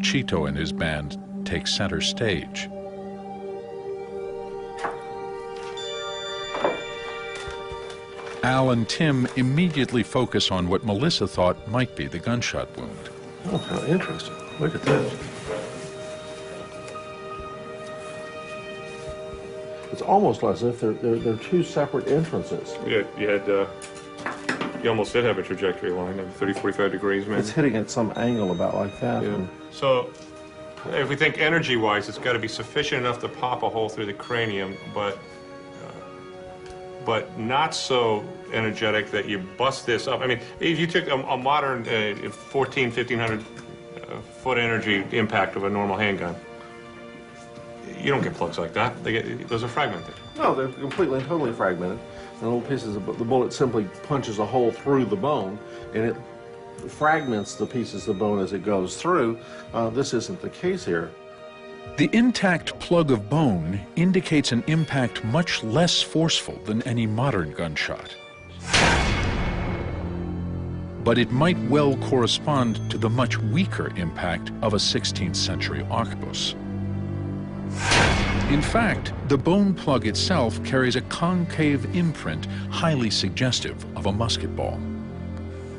Mochito and his band take center stage. Al and Tim immediately focus on what Melissa thought might be the gunshot wound. Oh, how interesting. Look at this. It's almost as if they're two separate entrances. Yeah, you almost did have a trajectory line of 30, 45 degrees, maybe. It's hitting at some angle about like that. Yeah. So if we think energy-wise, it's got to be sufficient enough to pop a hole through the cranium, but not so energetic that you bust this up. I mean, if you took a modern 1,500 foot energy impact of a normal handgun, you don't get plugs like that. Those are fragmented. No, they're completely and totally fragmented. And little pieces of the bullet simply punches a hole through the bone, and it fragments the pieces of bone as it goes through. This isn't the case here. The intact plug of bone indicates an impact much less forceful than any modern gunshot. But it might well correspond to the much weaker impact of a 16th century arquebus. In fact, the bone plug itself carries a concave imprint highly suggestive of a musket ball.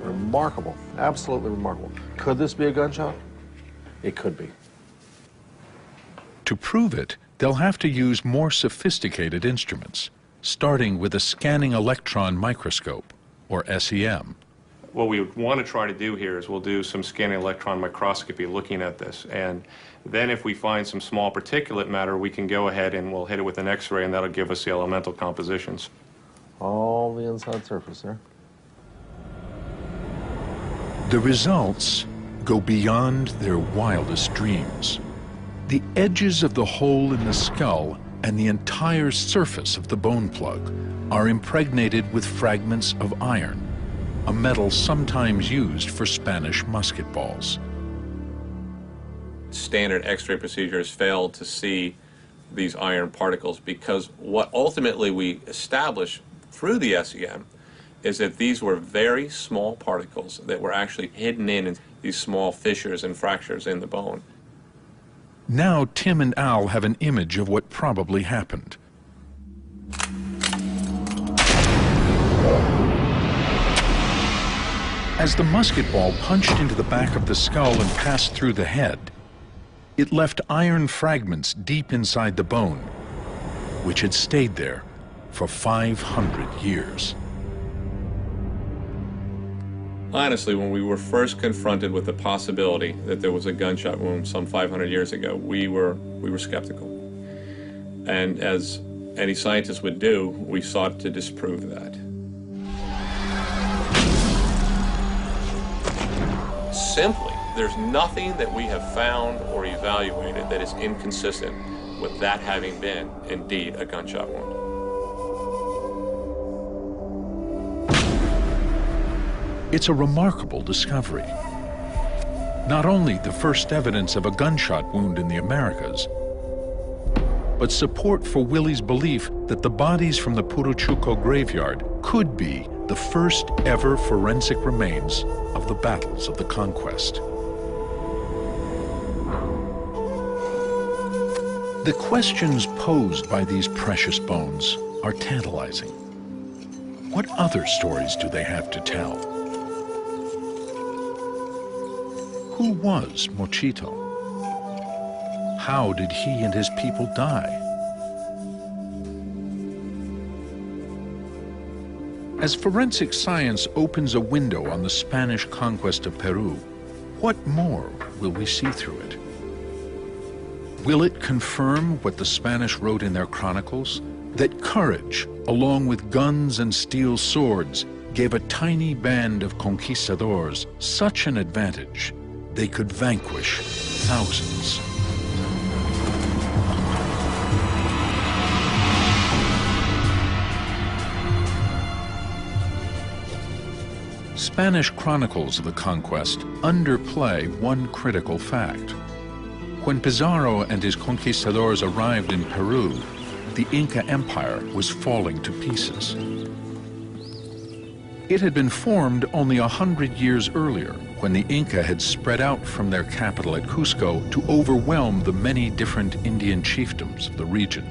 Remarkable, absolutely remarkable. Could this be a gunshot? It could be. To prove it, they'll have to use more sophisticated instruments, starting with a scanning electron microscope, or SEM. What we would want to try to do here is we'll do some scanning electron microscopy looking at this, and then if we find some small particulate matter, we can go ahead and we'll hit it with an X-ray, and that'll give us the elemental compositions. All the inside surface there. The results go beyond their wildest dreams. The edges of the hole in the skull and the entire surface of the bone plug are impregnated with fragments of iron, a metal sometimes used for Spanish musket balls. Standard X-ray procedures fail to see these iron particles because what ultimately we establish through the SEM is that these were very small particles that were actually hidden in these small fissures and fractures in the bone. Now Tim and Al have an image of what probably happened. As the musket ball punched into the back of the skull and passed through the head, it left iron fragments deep inside the bone, which had stayed there for 500 years. Honestly, when we were first confronted with the possibility that there was a gunshot wound some 500 years ago, we were skeptical. And as any scientist would do, we sought to disprove that. Simply, there's nothing that we have found or evaluated that is inconsistent with that having been indeed a gunshot wound. It's a remarkable discovery. Not only the first evidence of a gunshot wound in the Americas, but support for Willie's belief that the bodies from the Puruchuco graveyard could be the first ever forensic remains of the battles of the conquest. The questions posed by these precious bones are tantalizing. What other stories do they have to tell? Who was Mochito? How did he and his people die? As forensic science opens a window on the Spanish conquest of Peru, what more will we see through it? Will it confirm what the Spanish wrote in their chronicles? That courage, along with guns and steel swords, gave a tiny band of conquistadors such an advantage they could vanquish thousands. Spanish chronicles of the conquest underplay one critical fact. When Pizarro and his conquistadors arrived in Peru, the Inca Empire was falling to pieces. It had been formed only 100 years earlier, when the Inca had spread out from their capital at Cusco to overwhelm the many different Indian chiefdoms of the region.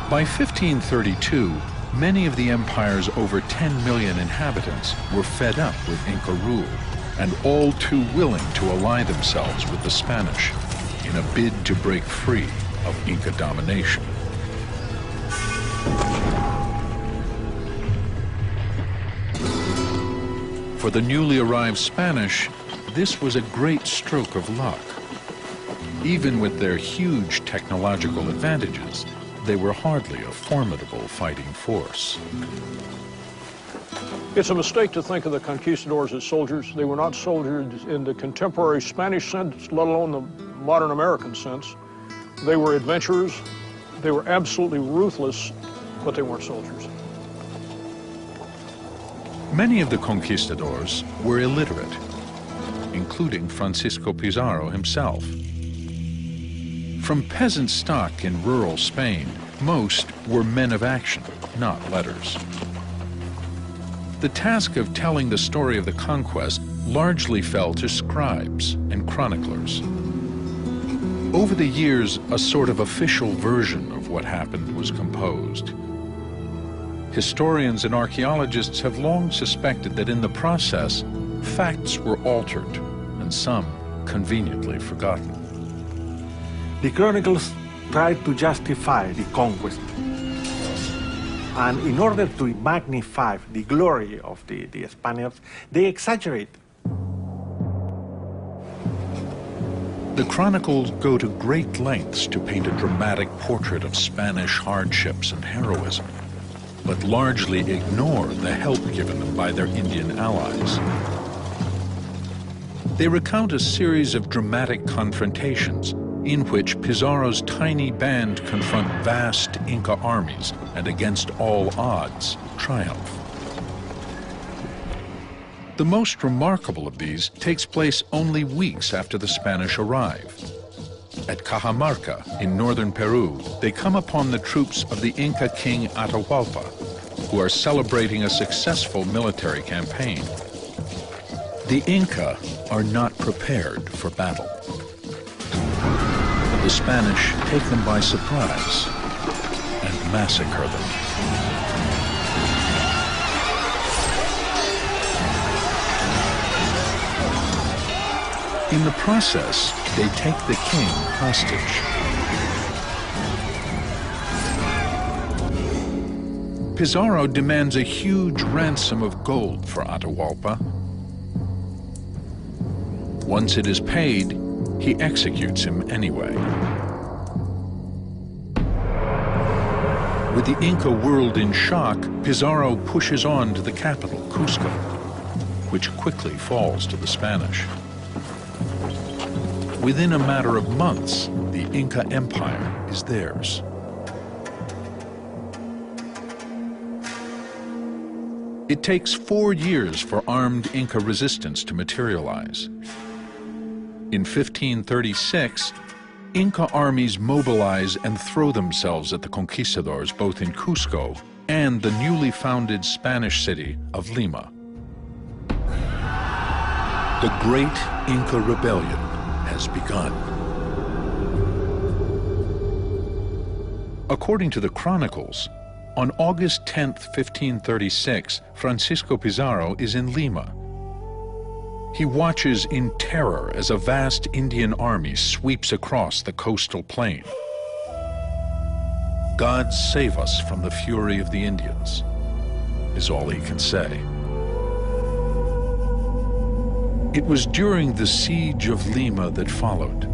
By 1532, many of the empire's over 10 million inhabitants were fed up with Inca rule and all too willing to ally themselves with the Spanish in a bid to break free of Inca domination. For the newly arrived Spanish, this was a great stroke of luck. Even with their huge technological advantages, they were hardly a formidable fighting force. It's a mistake to think of the conquistadors as soldiers. They were not soldiers in the contemporary Spanish sense, let alone the modern American sense. They were adventurers. They were absolutely ruthless, but they weren't soldiers. Many of the conquistadors were illiterate, including Francisco Pizarro himself. From peasant stock in rural Spain, most were men of action, not letters. The task of telling the story of the conquest largely fell to scribes and chroniclers. Over the years, a sort of official version of what happened was composed. Historians and archaeologists have long suspected that in the process, facts were altered and some conveniently forgotten. The chronicles tried to justify the conquest. And in order to magnify the glory of the Spaniards, they exaggerate. The chronicles go to great lengths to paint a dramatic portrait of Spanish hardships and heroism, but largely ignore the help given them by their Indian allies. They recount a series of dramatic confrontations in which Pizarro's tiny band confront vast Inca armies and against all odds triumph. The most remarkable of these takes place only weeks after the Spanish arrive. At Cajamarca in northern Peru, they come upon the troops of the Inca king Atahualpa, who are celebrating a successful military campaign. The Inca are not prepared for battle. The Spanish take them by surprise and massacre them. In the process, they take the king hostage. Pizarro demands a huge ransom of gold for Atahualpa. Once it is paid, he executes him anyway. With the Inca world in shock, Pizarro pushes on to the capital, Cusco, which quickly falls to the Spanish. Within a matter of months, the Inca Empire is theirs. It takes 4 years for armed Inca resistance to materialize. In 1536, Inca armies mobilize and throw themselves at the conquistadors both in Cusco and the newly founded Spanish city of Lima. The Great Inca Rebellion has begun. According to the chronicles, on August 10, 1536, Francisco Pizarro is in Lima. He watches in terror as a vast Indian army sweeps across the coastal plain. God save us from the fury of the Indians, is all he can say. It was during the siege of Lima that followed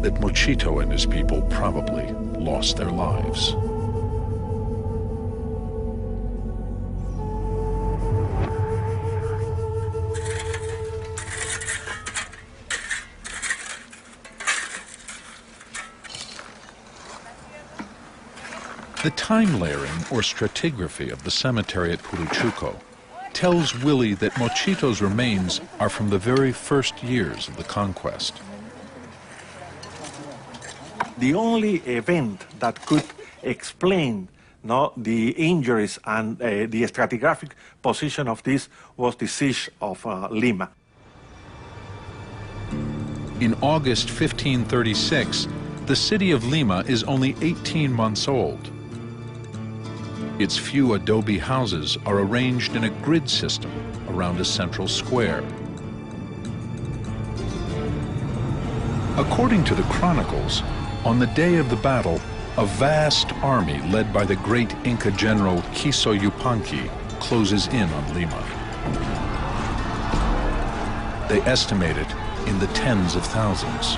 that Mochito and his people probably lost their lives. The time layering or stratigraphy of the cemetery at Puruchuco tells Willie that Mochito's remains are from the very first years of the conquest. The only event that could explain the injuries and the stratigraphic position of this was the siege of Lima. In August 1536, the city of Lima is only 18 months old. Its few adobe houses are arranged in a grid system around a central square. According to the chronicles, on the day of the battle, a vast army led by the great Inca general Quiso Yupanqui closes in on Lima. They estimate it in the tens of thousands.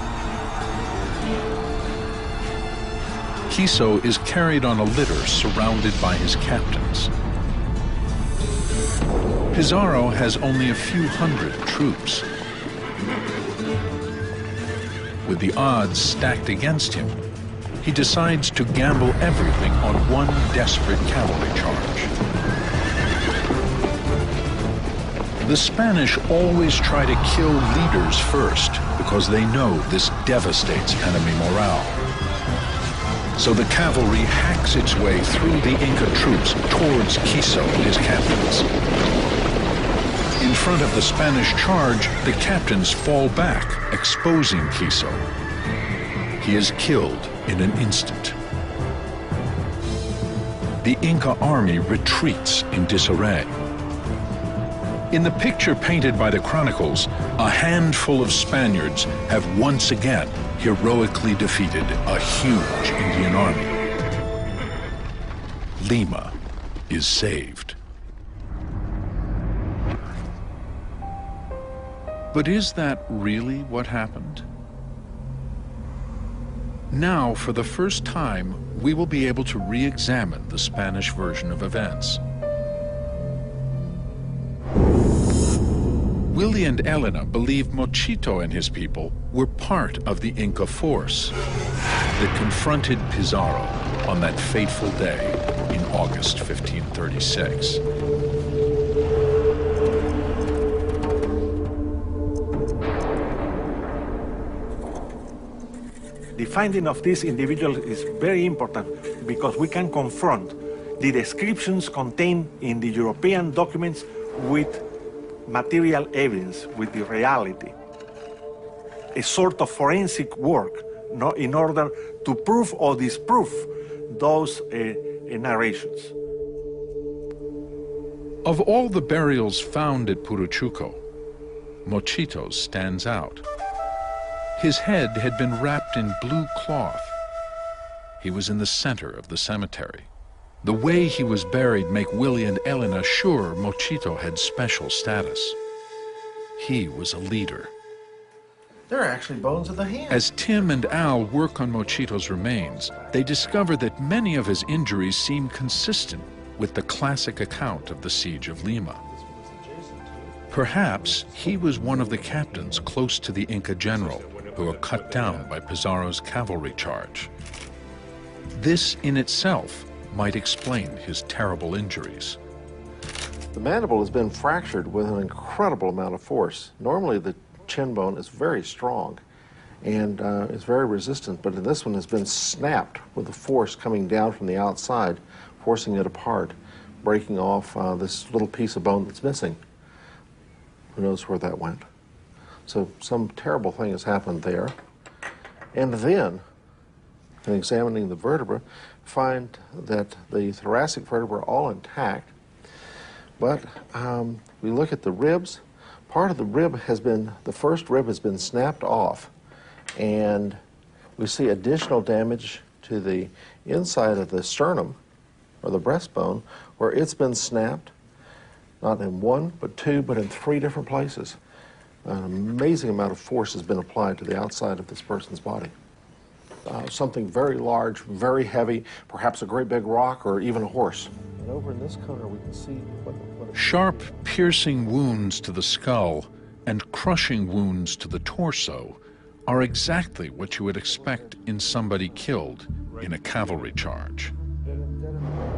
Quiso is carried on a litter surrounded by his captains. Pizarro has only a few hundred troops. With the odds stacked against him, he decides to gamble everything on one desperate cavalry charge. The Spanish always try to kill leaders first because they know this devastates enemy morale. So the cavalry hacks its way through the Inca troops towards Quiso and his captains. In front of the Spanish charge, the captains fall back, exposing Quiso. He is killed in an instant. The Inca army retreats in disarray. In the picture painted by the chronicles, a handful of Spaniards have once again heroically defeated a huge Indian army. Lima is saved. But is that really what happened? Now, for the first time, we will be able to re-examine the Spanish version of events. Willie and Elena believe Mochito and his people were part of the Inca force that confronted Pizarro on that fateful day in August 1536. The finding of this individual is very important because we can confront the descriptions contained in the European documents with material evidence, with the reality. A sort of forensic work, no, in order to prove or disprove those narrations. Of all the burials found at Puruchuco, Mochito's stands out. His head had been wrapped in blue cloth. He was in the center of the cemetery. The way he was buried make Willie and Elena sure Mochito had special status. He was a leader. There are actually bones of the hand. As Tim and Al work on Mochito's remains, they discover that many of his injuries seem consistent with the classic account of the siege of Lima. Perhaps he was one of the captains close to the Inca general who were cut down by Pizarro's cavalry charge. This in itself might explain his terrible injuries. The mandible has been fractured with an incredible amount of force. Normally the chin bone is very strong and is very resistant, but this one has been snapped with the force coming down from the outside, forcing it apart, breaking off this little piece of bone that's missing. Who knows where that went? So some terrible thing has happened there. And then, in examining the vertebra, find that the thoracic vertebrae are all intact, but we look at the ribs. Part of the rib has been, the first rib has been snapped off, and we see additional damage to the inside of the sternum, or the breastbone, where it's been snapped, not in one, but two, but in three different places. An amazing amount of force has been applied to the outside of this person's body. Something very large, very heavy, perhaps a great big rock or even a horse. And over in this corner we can see what Sharp, piercing wounds to the skull and crushing wounds to the torso are exactly what you would expect in somebody killed in a cavalry charge.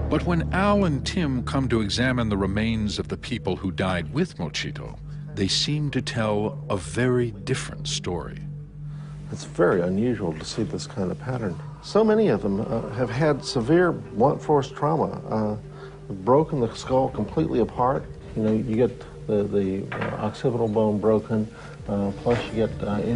But when Al and Tim come to examine the remains of the people who died with Mochito, they seem to tell a very different story. It's very unusual to see this kind of pattern. So many of them have had severe blunt force trauma, broken the skull completely apart. You know, you get the occipital bone broken, plus you get injury